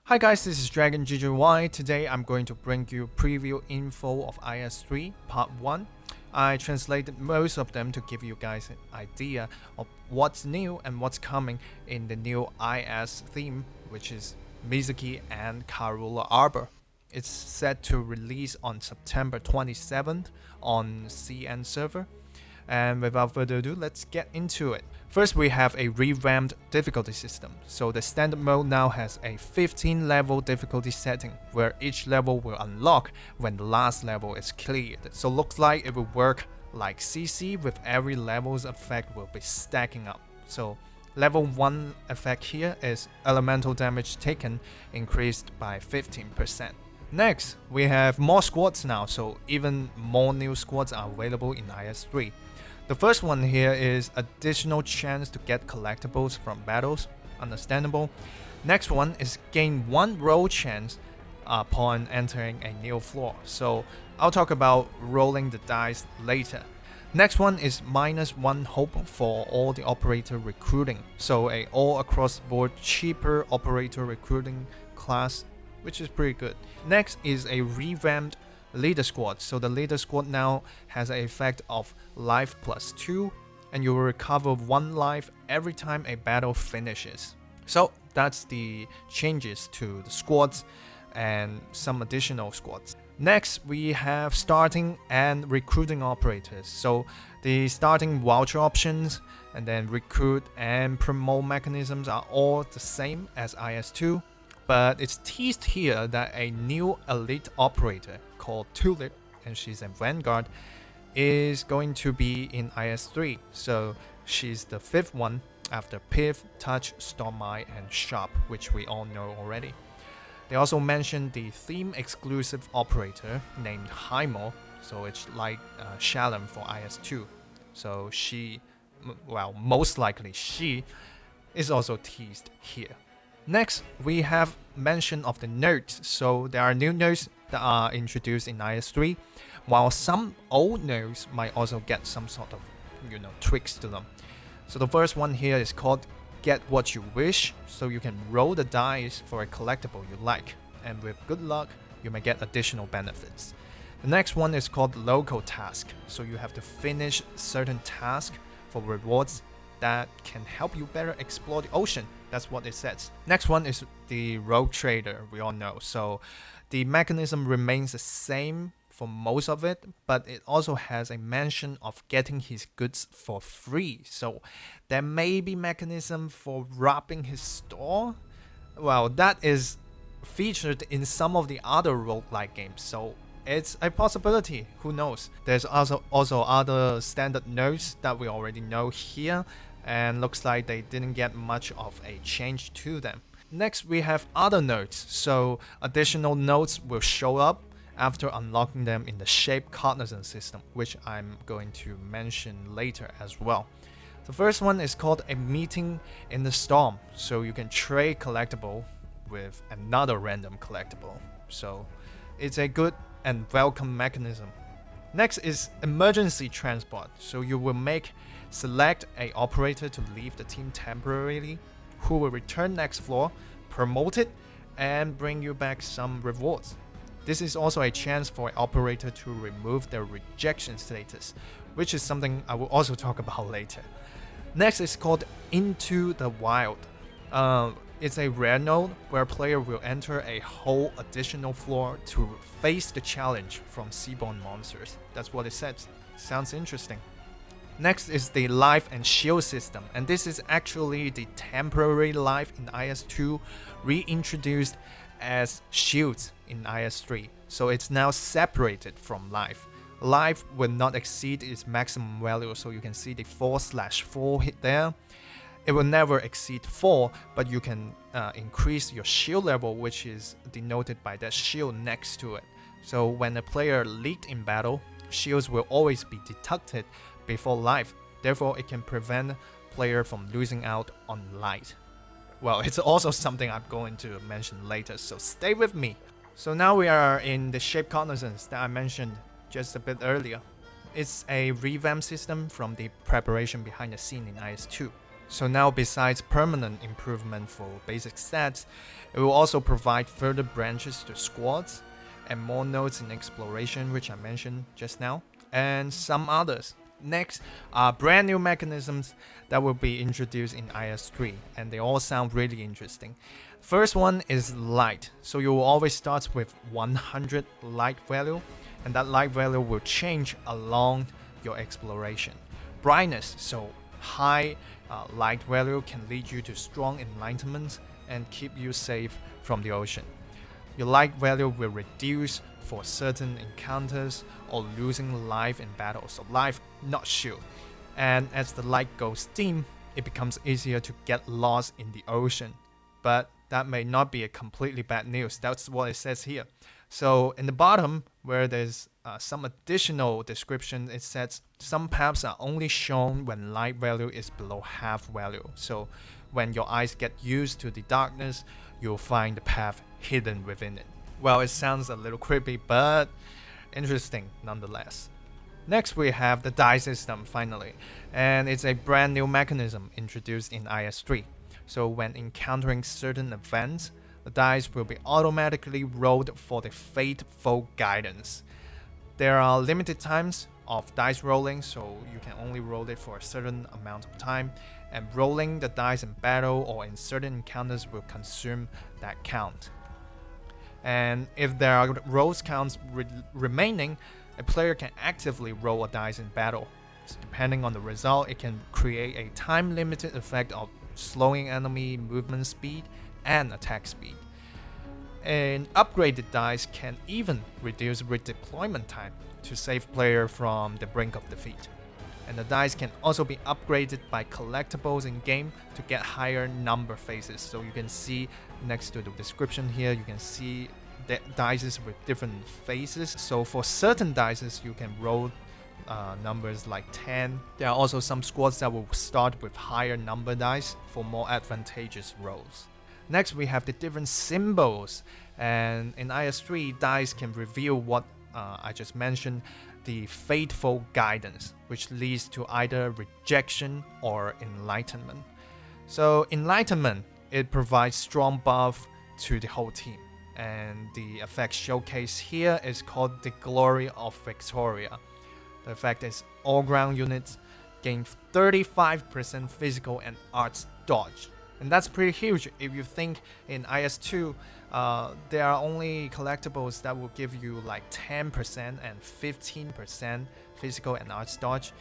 Hi guys, this is Dragon GGY. Today I'm going to bring you preview info of IS3 Part 1. I translated most of them to give you guys an idea of what's new and what's coming in the new IS theme, which is Mizuki and Karula Arbor. It's set to release on September 27th on CN server. And without further ado, let's get into it. First, we have a revamped difficulty system. So the standard mode now has a 15 level difficulty setting, where each level will unlock when the last level is cleared. So looks like it will work like CC, with every level's effect will be stacking up. So level 1 effect here is elemental damage taken increased by 15%. Next, we have more squads now, so even more new squads are available in IS3. The first one here is additional chance to get collectibles from battles, understandable. Next one is gain 1 roll chance upon entering a new floor, so I'll talk about rolling the dice later. Next one is -1 hope for all the operator recruiting, so a all across board cheaper operator recruiting class, which is pretty good. Next is a revamped leader squad. So the leader squad now has an effect of life +2, and you will recover 1 life every time a battle finishes. So that's the changes to the squads and some additional squads. Next, we have starting and recruiting operators. So the starting voucher options and then recruit and promote mechanisms are all the same as IS2. But it's teased here that a new elite operator called Tulip, and she's a Vanguard, is going to be in IS3. So she's the 5th one after Piv, Touch, Stormeye, and Sharp, which we all know already. They also mentioned the theme exclusive operator named Highmo, so it's like Shalom for IS2. So she, well, most likely she is also teased here. Next, we have mention of the nodes. So there are new nodes that are introduced in IS3, while some old nodes might also get some sort of, tweaks to them. So the first one here is called Get What You Wish. So you can roll the dice for a collectible you like, and with good luck, you may get additional benefits. The next one is called Local Task. So you have to finish certain tasks for rewards that can help you better explore the ocean. That's what it says. Next one is the Rogue Trader, we all know. So the mechanism remains the same for most of it, but it also has a mention of getting his goods for free. So there may be mechanism for robbing his store. Well, that is featured in some of the other roguelike games, so it's a possibility, who knows. There's also other standard nodes that we already know here, and looks like they didn't get much of a change to them. Next, we have other nodes. So additional nodes will show up after unlocking them in the shape Cognizance system, which I'm going to mention later as well. The first one is called a meeting in the storm. So you can trade collectible with another random collectible. So it's a good and welcome mechanism. Next is emergency transport. So you will select a operator to leave the team temporarily, who will return next floor, promote it, and bring you back some rewards. This is also a chance for an operator to remove their rejection status, which is something I will also talk about later. Next is called Into the Wild. It's a rare node where a player will enter a whole additional floor to face the challenge from seaborne monsters. That's what it says. Sounds interesting. Next is the life and shield system, and this is actually the temporary life in IS2 reintroduced as shields in IS3. So it's now separated from life. Life will not exceed its maximum value, so you can see the 4/4 hit there. It will never exceed 4, but you can increase your shield level, which is denoted by that shield next to it. So when a player leaked in battle, shields will always be deducted before life. Therefore, it can prevent player from losing out on light. Well, it's also something I'm going to mention later, so stay with me. So now we are in the shape Cognizance that I mentioned just a bit earlier. It's a revamp system from the preparation behind the scene in IS2. So now, besides permanent improvement for basic stats, it will also provide further branches to squads and more nodes in exploration, which I mentioned just now, and some others. Next are brand new mechanisms that will be introduced in IS3, and they all sound really interesting. First one is light. So you will always start with 100 light value, and that light value will change along your exploration. Brightness, so high light value can lead you to strong enlightenment and keep you safe from the ocean. Your light value will reduce for certain encounters or losing life in battle, so life, not shield. And as the light goes dim, it becomes easier to get lost in the ocean. But that may not be a completely bad news. That's what it says here. So in the bottom, where there's some additional description, it says some paths are only shown when light value is below half value. So when your eyes get used to the darkness, you'll find the path hidden within it. Well, it sounds a little creepy, but interesting nonetheless. Next, we have the die system finally, and it's a brand new mechanism introduced in IS3. So when encountering certain events, the dice will be automatically rolled for the Fateful Guidance. There are limited times of dice rolling, so you can only roll it for a certain amount of time, and rolling the dice in battle or in certain encounters will consume that count. And if there are rolls counts remaining, a player can actively roll a dice in battle. So depending on the result, it can create a time-limited effect of slowing enemy movement speed and attack speed. And upgraded dice can even reduce redeployment time to save player from the brink of defeat. And the dice can also be upgraded by collectibles in game to get higher number phases. So you can see next to the description here, you can see the dice with different phases. So for certain dice, you can roll numbers like 10. There are also some squads that will start with higher number dice for more advantageous rolls. Next, we have the different symbols, and in IS3, dice can reveal what I just mentioned, the Fateful Guidance, which leads to either Rejection or Enlightenment. So Enlightenment, it provides strong buff to the whole team, and the effect showcased here is called the Glory of Victoria. The effect is all ground units gain 35% physical and arts dodge. And that's pretty huge. If you think in IS2, there are only collectibles that will give you like 10% and 15% physical and arts dodge,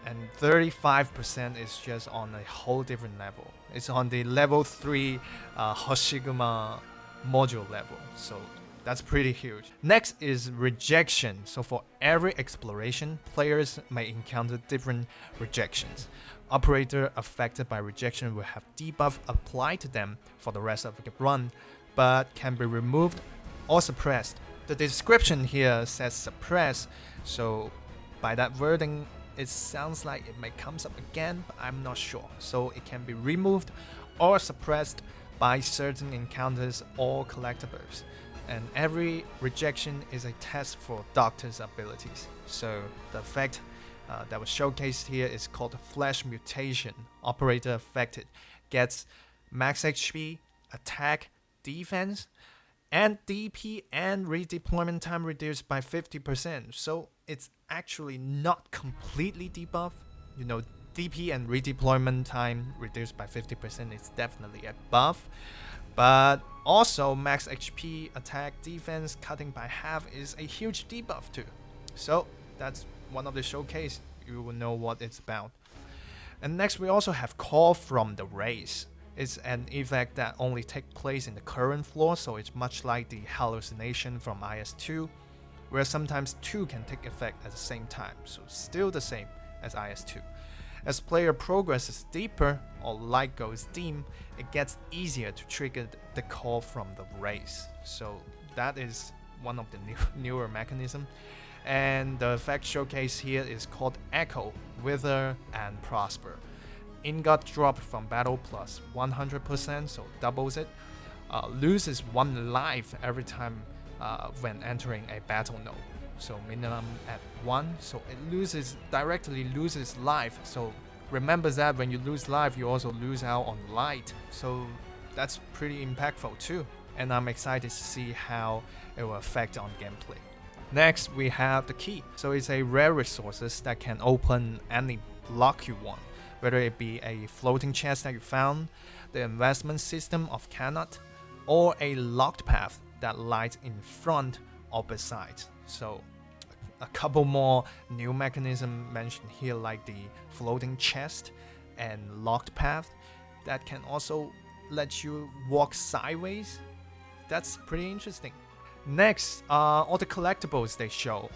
and 35% is just on a whole different level. It's on the level 3 Hoshiguma module level, so that's pretty huge. Next is Rejection. So for every exploration, players may encounter different rejections. Operator affected by rejection will have debuff applied to them for the rest of the run, but can be removed or suppressed. The description here says suppress, so by that wording, it sounds like it may come up again, but I'm not sure. So it can be removed or suppressed by certain encounters or collectibles. And every rejection is a test for Doctor's abilities. So the effect that was showcased here is called Flash Mutation. Operator affected gets max HP, attack, defense, and DP and redeployment time reduced by 50%. So it's actually not completely debuff. You know, DP and redeployment time reduced by 50% is definitely a buff. But also max HP, attack, defense cutting by half is a huge debuff too. So that's one of the showcase. You will know what it's about. And next we also have Call from the Race. It's an effect that only takes place in the current floor, so it's much like the hallucination from IS2, where sometimes two can take effect at the same time, so still the same as IS2. As player progresses deeper or light goes dim, it gets easier to trigger the Call from the Race. So that is one of the newer mechanism. And the effect showcase here is called Echo, Wither, and Prosper. Ingot drop from battle plus 100%, so doubles it. Loses 1 life every time when entering a battle node. So minimum at 1, so it directly loses life. So Remember that when you lose life, you also lose out on light. So that's pretty impactful too. And I'm excited to see how it will affect on gameplay. Next, we have the key. So it's a rare resources that can open any lock you want, whether it be a floating chest that you found, the investment system of Cannot, or a locked path that lies in front or beside. So a couple more new mechanisms mentioned here, like the floating chest and locked path that can also let you walk sideways. That's pretty interesting. Next, all the collectibles they show.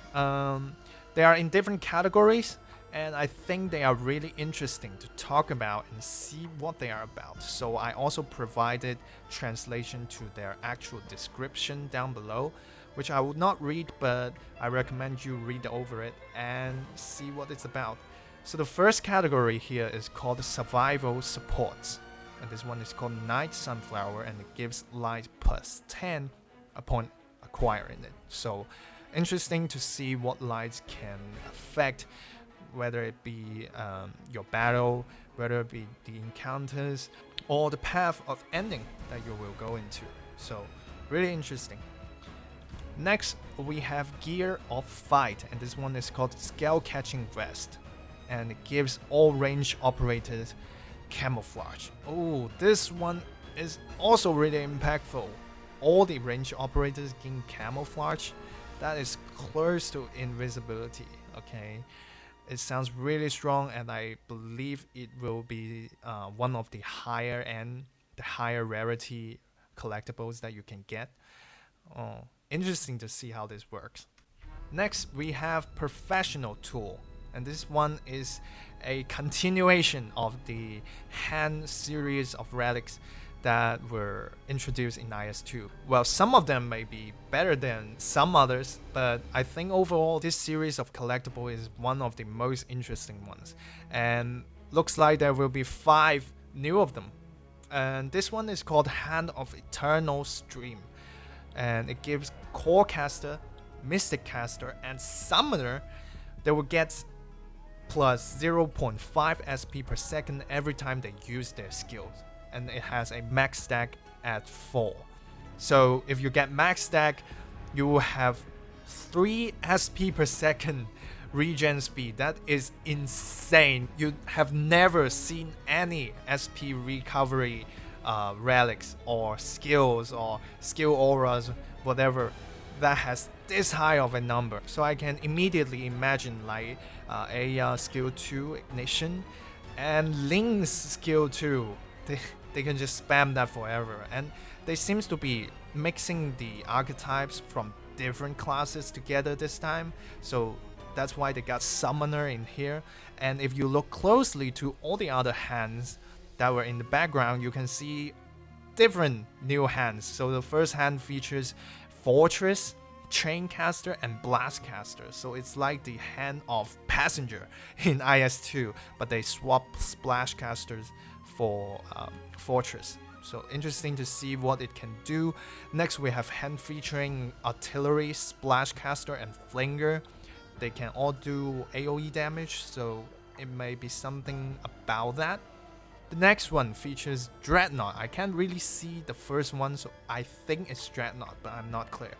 They are in different categories, and I think they are really interesting to talk about and see what they are about. So I also provided translation to their actual description down below, which I will not read, but I recommend you read over it and see what it's about. So the first category here is called Survival Supports, and this one is called Night Sunflower, and it gives light plus 10 upon acquiring it. So interesting to see what lights can affect, whether it be your battle, whether it be the encounters, or the path of ending that you will go into. So really interesting. Next, we have Gear of Fight, and this one is called Scale Catching Vest, and it gives all range operators camouflage. Oh, this one is also really impactful. All the range operators gain camouflage. That is close to invisibility, okay? It sounds really strong, and I believe it will be one of the higher end, the higher rarity collectibles that you can get. Oh, interesting to see how this works. Next, we have Professional Tool, and this one is a continuation of the hand series of relics that were introduced in IS2. Well, some of them may be better than some others, but I think overall this series of collectible is one of the most interesting ones. And looks like there will be 5 new of them. And this one is called Hand of Eternal Stream. And it gives Core Caster, Mystic Caster, and Summoner, they will get plus 0.5 SP per second every time they use their skills. And it has a max stack at 4. So if you get max stack, you will have 3 SP per second regen speed. That is insane. You have never seen any SP recovery relics or skills or skill auras, whatever, that has this high of a number. So I can immediately imagine like a skill 2 ignition and Link's skill 2. They can just spam that forever, and they seems to be mixing the archetypes from different classes together this time, so that's why they got Summoner in here. And if you look closely to all the other hands that were in the background, you can see different new hands. So the first hand features Fortress, Chaincaster, and Blastcaster. So it's like the hand of Passenger in IS2, but they swap Splashcasters for Fortress. So interesting to see what it can do. Next, we have hand featuring Artillery, Splashcaster, and Flinger. They can all do AoE damage, so it may be something about that. The next one features Dreadnought. I can't really see the first one, so I think it's Dreadnought, but I'm not clear.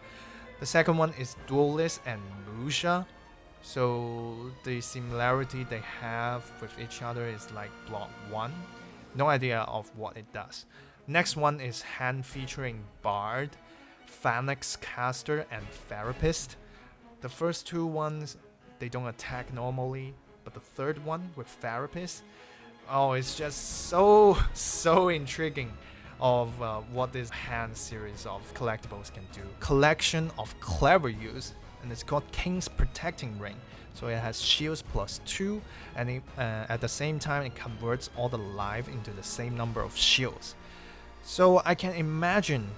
The second one is Duelist and Musha. So the similarity they have with each other is like block 1. No idea of what it does. Next one is hand featuring Bard, Phalanx Caster, and Therapist. The first 2 ones, they don't attack normally, but the third one with Therapist, oh, it's just so intriguing of what this hand series of collectibles can do. Collection of clever use, and it's called King's Protecting Ring. So it has shields plus 2, and at the same time it converts all the life into the same number of shields. So I can imagine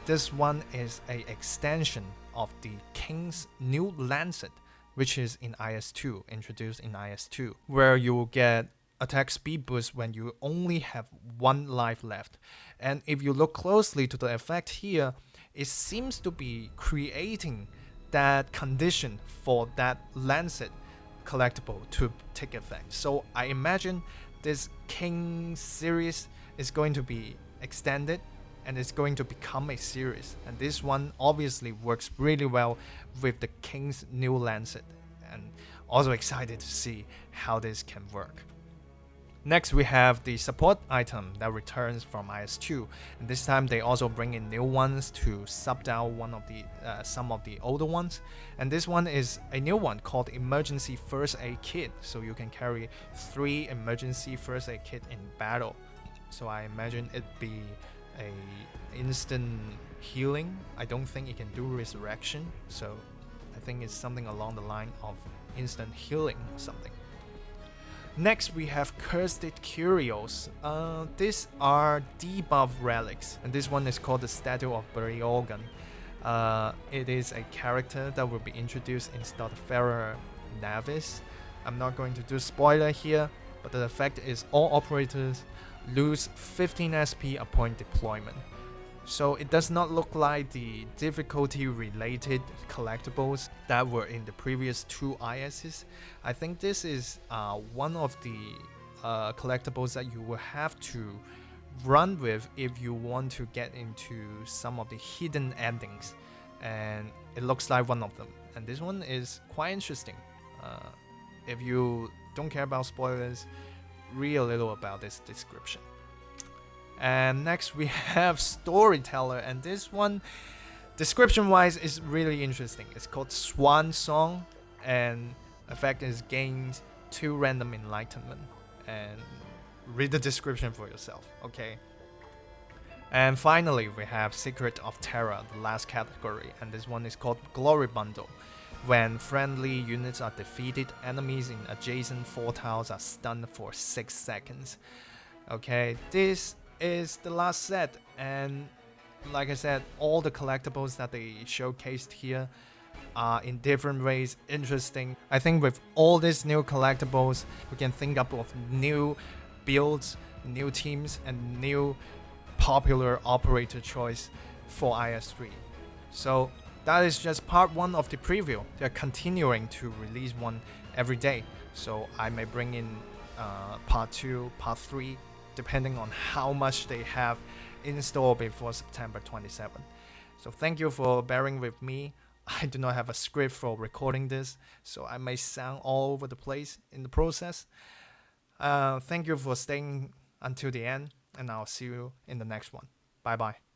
this one is an extension of the King's new Lancet, which is in IS2, introduced in IS2, where you will get attack speed boost when you only have 1 life left. And if you look closely to the effect here, it seems to be creating that condition for that Lancet collectible to take effect. So I imagine this King series is going to be extended and it's going to become a series. And this one obviously works really well with the King's new Lancet, and also excited to see how this can work. Next, we have the support item that returns from IS2, and this time they also bring in new ones to sub down some of the older ones. And this one is a new one called Emergency First Aid Kit, so you can carry 3 emergency first aid kit in battle. So I imagine it be a instant healing. I don't think it can do resurrection, so I think it's something along the line of instant healing or something. Next, we have Cursed Curios. These are debuff relics, and this one is called the Statue of Prologue. It is a character that will be introduced in Starfarer Navis. I'm not going to do spoiler here, but the effect is all operators lose 15 SP upon deployment. So it does not look like the difficulty related collectibles that were in the previous 2 ISs. I think this is one of the collectibles that you will have to run with if you want to get into some of the hidden endings, and it looks like one of them. And this one is quite interesting. If you don't care about spoilers, read a little about this description. And next we have Storyteller, and this one, description wise, is really interesting. It's called Swan Song, and effect is gained 2 random Enlightenment. And read the description for yourself, okay? And finally, we have Secret of Terror, the last category, and this one is called Glory Bundle. When friendly units are defeated, enemies in adjacent 4 tiles are stunned for 6 seconds. Okay, this is the last set, and like I said, all the collectibles that they showcased here are in different ways interesting. I think with all these new collectibles, we can think up of new builds, new teams, and new popular operator choice for IS3. So that is just part 1 of the preview. They're continuing to release one every day, so I may bring in part 2, part 3, depending on how much they have in store before September 27. So thank you for bearing with me. I do not have a script for recording this, so I may sound all over the place in the process. Thank you for staying until the end, and I'll see you in the next one. Bye bye.